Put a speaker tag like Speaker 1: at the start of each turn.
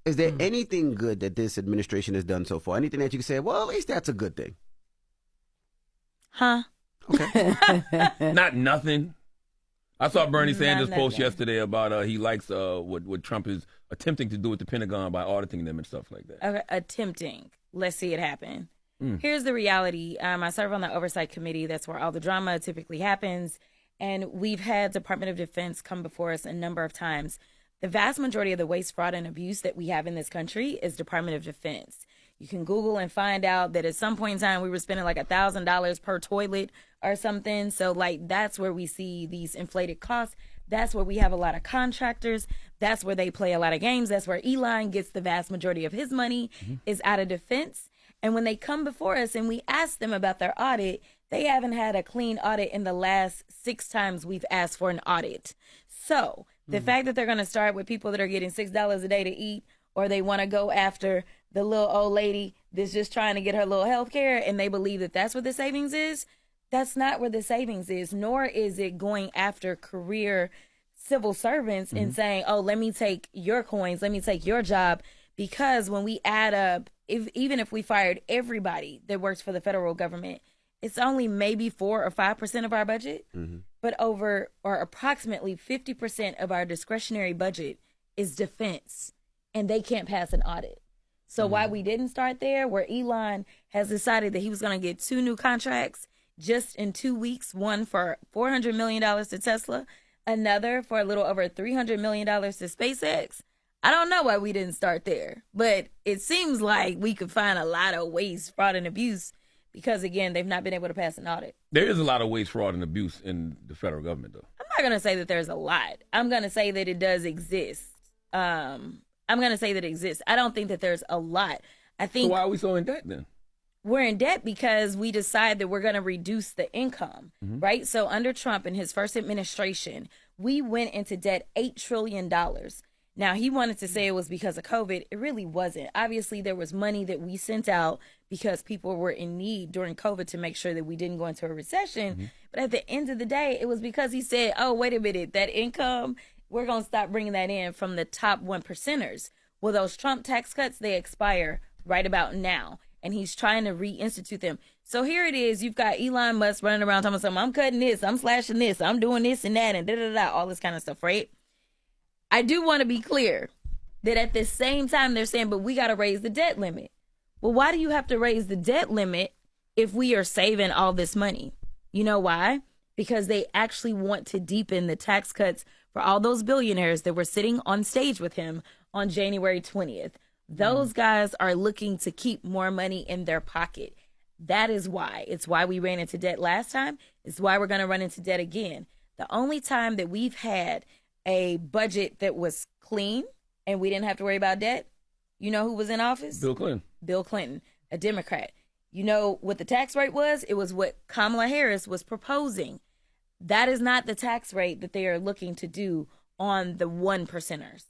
Speaker 1: Is there anything good that this administration has done so far? Anything that you can say, well, at least that's a good thing?
Speaker 2: Huh?
Speaker 1: Okay.
Speaker 3: Not nothing. I saw Bernie Sanders post yesterday about he likes what Trump is attempting to do with the Pentagon by auditing them and stuff like that.
Speaker 2: Okay, attempting. Let's see it happen. Here's the reality. I serve on the oversight committee. That's where all the drama typically happens. And we've had Department of Defense come before us a number of times. The vast majority of the waste, fraud, and abuse that we have in this country is Department of Defense. You can Google and find out that at some point in time we were spending like $1,000 per toilet or something. So like that's where we see these inflated costs. That's where we have a lot of contractors. That's where they play a lot of games. That's where Elon gets the vast majority of his money is out of defense. And when they come before us and we ask them about their audit, they haven't had a clean audit in the last 6 times we've asked for an audit. So the fact that they're going to start with people that are getting $6 a day to eat, or they want to go after the little old lady that's just trying to get her little health care and they believe that that's where the savings is, that's not where the savings is, nor is it going after career civil servants and saying, oh, let me take your coins, let me take your job. Because when we add up, even if we fired everybody that works for the federal government, it's only maybe 4 or 5% of our budget, but approximately 50% of our discretionary budget is defense, and they can't pass an audit. So why we didn't start there, where Elon has decided that he was going to get 2 new contracts just in 2 weeks, one for $400 million to Tesla, another for a little over $300 million to SpaceX. I don't know why we didn't start there, but it seems like we could find a lot of waste, fraud, and abuse because, again, they've not been able to pass an audit.
Speaker 3: There is a lot of waste, fraud, and abuse in the federal government, though.
Speaker 2: I'm not going to say that there's a lot. I'm going to say that it does exist. I don't think that there's a lot. I think.
Speaker 3: So why are we so in debt then?
Speaker 2: We're in debt because we decide that we're going to reduce the income, right? So under Trump in his first administration, we went into debt $8 trillion. Now, he wanted to say it was because of COVID. It really wasn't. Obviously, there was money that we sent out because people were in need during COVID to make sure that we didn't go into a recession. But at the end of the day, it was because he said, oh, wait a minute, that income, we're going to stop bringing that in from the top 1%ers. Well, those Trump tax cuts, they expire right about now. And he's trying to reinstitute them. So here it is. You've got Elon Musk running around talking about something. I'm cutting this. I'm slashing this. I'm doing this and that and da-da-da, all this kind of stuff, right? I do want to be clear that at the same time they're saying, but we got to raise the debt limit. Well, why do you have to raise the debt limit if we are saving all this money? You know why? Because they actually want to deepen the tax cuts for all those billionaires that were sitting on stage with him on January 20th. Those guys are looking to keep more money in their pocket. That is why. It's why we ran into debt last time. It's why we're going to run into debt again. The only time that we've had a budget that was clean and we didn't have to worry about debt, you know who was in office?
Speaker 3: Bill Clinton.
Speaker 2: Bill Clinton, a Democrat. You know what the tax rate was? It was what Kamala Harris was proposing. That is not the tax rate that they are looking to do on the 1%ers.